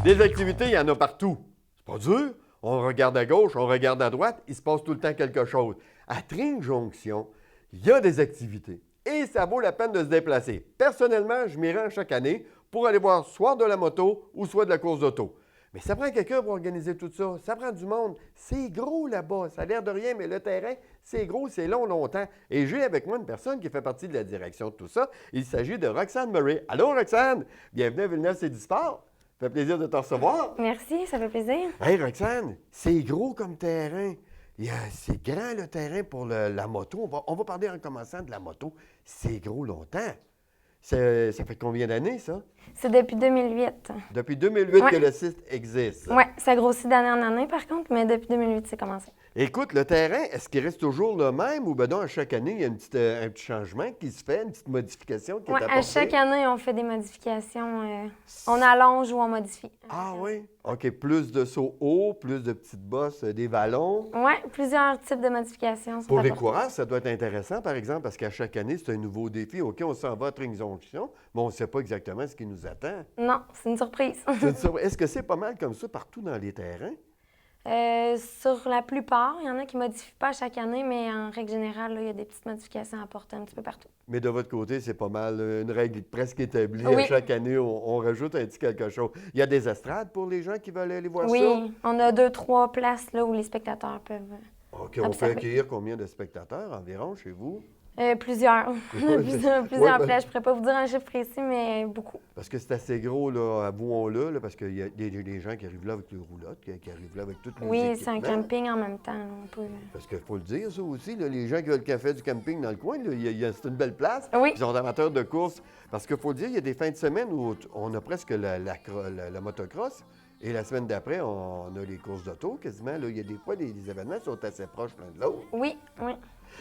Des activités, il y en a partout. C'est pas dur. On regarde à gauche, on regarde à droite, il se passe tout le temps quelque chose. À Tring Jonction, il y a des activités et ça vaut la peine de se déplacer. Personnellement, je m'y rends chaque année pour aller voir soit de la moto ou soit de la course d'auto. Mais ça prend quelqu'un pour organiser tout ça. Ça prend du monde. C'est gros là-bas. Ça a l'air de rien, mais le terrain, c'est gros, c'est long, longtemps. Et j'ai avec moi une personne qui fait partie de la direction de tout ça. Il s'agit de Roxane Murray. Allô, Roxane? Bienvenue à Villeneuve-c'est-du-Sport. Ça fait plaisir de te recevoir. Merci, ça fait plaisir. Hey, Roxane, c'est gros comme terrain. C'est grand le terrain pour la moto. On va parler en commençant de la moto. C'est gros longtemps. Ça fait combien d'années, ça? C'est depuis 2008. Depuis 2008 Ouais. que le site existe. Oui, ça grossit d'année en année par contre, mais depuis 2008, c'est commencé. Écoute, le terrain, est-ce qu'il reste toujours le même ou ben non, à chaque année, il y a un petit changement qui se fait, une petite modification qui est Oui, apportée? à chaque année, on fait des modifications. On allonge ou on modifie. Ah oui? OK, plus de sauts hauts, plus de petites bosses, des vallons. Oui, plusieurs types de modifications sont Pour les apportées. coureurs, ça doit être intéressant, par exemple, parce qu'à chaque année, c'est un nouveau défi. OK, on s'en va à Tring Jonction, mais on ne sait pas exactement ce qui nous attend. Non, c'est une surprise. Est-ce que c'est pas mal comme ça partout dans les terrains? Sur la plupart, il y en a qui ne modifient pas chaque année, mais en règle générale, là, il y a des petites modifications à apporter un petit peu partout. Mais de votre côté, c'est pas mal une règle presque établie. Oui. À chaque année, on rajoute un petit quelque chose. Il y a des estrades pour les gens qui veulent aller voir ça? Oui, on a 2-3 places là, où les spectateurs peuvent. OK, on peut observer. accueillir combien de spectateurs environ chez vous? Plusieurs. On a plusieurs Ouais, places. Je ne pourrais pas vous dire un chiffre précis, mais beaucoup. Parce que c'est assez gros, là, avouons-le, là, parce qu'il y a des gens qui arrivent là avec les roulottes, qui arrivent là avec toutes les Oui, c'est un équipements. camping en même temps. Là, on peut... Parce qu'il faut le dire, ça aussi, là, les gens qui veulent le café du camping dans le coin, là, c'est une belle place. Oui. Ils sont amateurs de course. Parce qu'il faut le dire, il y a des fins de semaine où on a presque la motocross. Et la semaine d'après, on a les courses d'auto quasiment. Là, il y a des fois des événements qui sont assez proches l'un de l'autre. Oui, oui.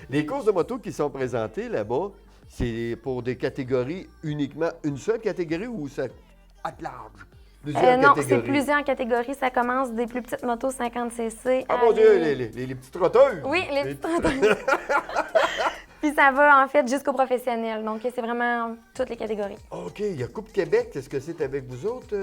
Les courses de moto qui sont présentées là-bas, c'est pour des catégories uniquement, une seule catégorie ou c'est à large? Plusieurs Non, catégories. c'est plusieurs catégories. Ça commence des plus petites motos 50cc. Ah à mon Dieu, des- les petites trotteuses! Oui, les petites trotteuses. Puis ça va en fait jusqu'aux professionnels. Donc c'est vraiment toutes les catégories. OK, il y a Coupe Québec. Est-ce que c'est avec vous autres?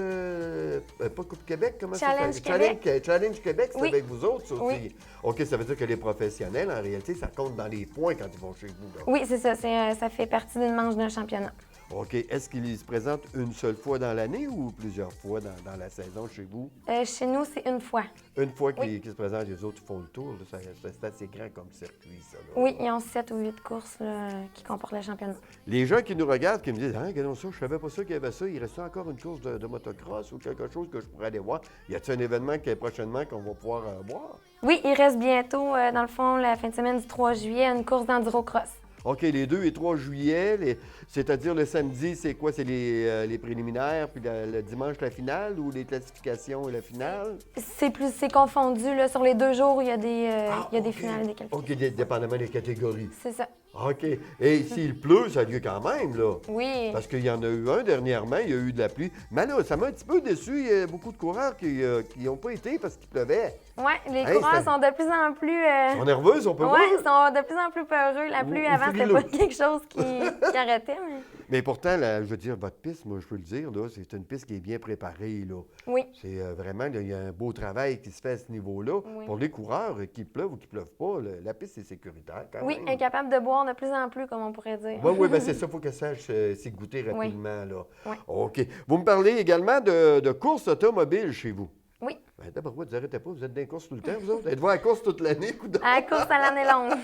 Pas Coupe Québec, comment Challenge ça s'appelle? Challenge Québec, c'est Oui. avec vous autres, ça aussi? Oui. OK, ça veut dire que les professionnels, en réalité, ça compte dans les points quand ils vont chez vous. Là. Oui, c'est ça. Ça fait partie d'une manche d'un championnat. OK, est-ce qu'ils se présentent une seule fois dans l'année ou plusieurs fois dans la saison chez vous? Chez nous, c'est une fois. Une fois qu'ils Oui. qu'ils se présentent, les autres font le tour. Là, c'est assez grand comme circuit, ça. Là. Oui, ils ont 7 ou 8 courses là, qui comportent le championnat. Les gens qui nous regardent, qui me disent « Ah, regardons ça, je savais pas ça qu'il y avait ça. Il reste encore une course de motocross ou quelque chose que je pourrais aller voir. » Y a-t-il un événement qui est prochainement qu'on va pouvoir voir? Oui, il reste bientôt, dans le fond, la fin de semaine du 3 juillet, une course d'enduro-cross. OK, les 2 et 3 juillet, c'est-à-dire le samedi, c'est quoi? C'est les préliminaires, puis le dimanche, la finale, ou les classifications et la finale? C'est confondu, là, sur les 2 jours, il y a des, il y a des OK. finales et des qualifications. OK, dépendamment des catégories. C'est ça. OK. Et s'il pleut, ça a lieu quand même, là. Oui. Parce qu'il y en a eu un dernièrement, il y a eu de la pluie. Mais là, ça m'a un petit peu déçu. Il y a beaucoup de coureurs qui n'ont pas été parce qu'il pleuvait. Oui, les Hey, coureurs c'est- sont de plus en plus. Ils sont nerveux, on peut Oui, voir. ils sont de plus en plus peureux. La pluie, Ou avant, c'était frileux. pas quelque chose qui arrêtait. Mais... Mais pourtant, je veux dire, votre piste, moi, je peux le dire, là, c'est une piste qui est bien préparée, là. Oui. C'est vraiment, là, il y a un beau travail qui se fait à ce niveau-là. Oui. Pour les coureurs, qu'il pleuve ou qu'il ne pleuve pas, la piste est sécuritaire quand Oui, même. incapable de boire de plus en plus, comme on pourrait dire. Oui, bien c'est ça, il faut que ça s'y goûter rapidement, là. Oui. OK. Vous me parlez également de courses automobiles chez vous. Oui, Ben, d'abord, vous n'arrêtez pas, vous êtes dans les courses tout le temps, vous autres? Êtes-vous à la course toute l'année? Coudonc? à la course à l'année longue.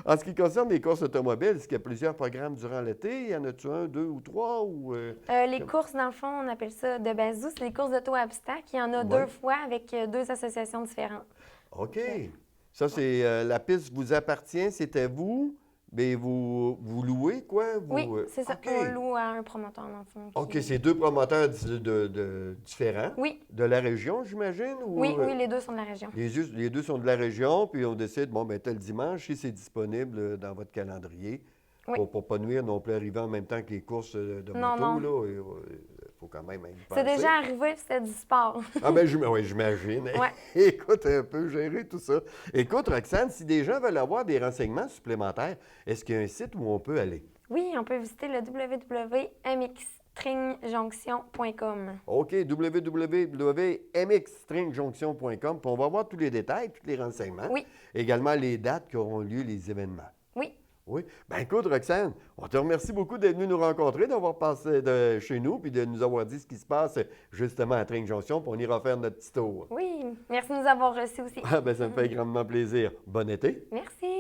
En ce qui concerne les courses automobiles, est-ce qu'il y a plusieurs programmes durant l'été? Y en a-tu un, deux ou trois? Ou, Les courses, dans le fond, on appelle ça de bazou, c'est les courses d'auto-obstacles. Il y en a Ouais. 2 fois avec 2 associations différentes. OK. Ça, c'est la piste vous appartient, c'est à vous, mais vous louez, quoi? Vous, Oui, c'est ça. OK. On loue à un promoteur, dans le fond. OK, qui- c'est 2 promoteurs différents. Oui, De la région, j'imagine? Ou, oui, oui, les 2 sont de la région. Les deux sont de la région, puis on décide, bon, ben tel dimanche, si c'est disponible dans votre calendrier, Oui. pour pas nuire non plus arriver en même temps que les courses de Non, moto, non. là, il faut quand même y C'est penser. déjà arrivé, puis c'était du sport. Ah ben oui, j'imagine. Ouais. Écoute, un peu gérer tout ça. Écoute, Roxane, si des gens veulent avoir des renseignements supplémentaires, est-ce qu'il y a un site où on peut aller? Oui, on peut visiter le www.mx mxstringjonction.com. OK, www.mxstringjonction.com. Puis on va voir tous les détails, tous les renseignements. Oui. Également les dates qui auront lieu, les événements. Oui. Oui. Ben écoute, Roxane, on te remercie beaucoup d'être venu nous rencontrer, d'avoir passé chez nous, puis de nous avoir dit ce qui se passe justement à Tring Jonction, puis on ira faire notre petit tour. Oui. Merci de nous avoir reçus aussi. Ah, ben ça me fait grandement plaisir. Bon été. Merci.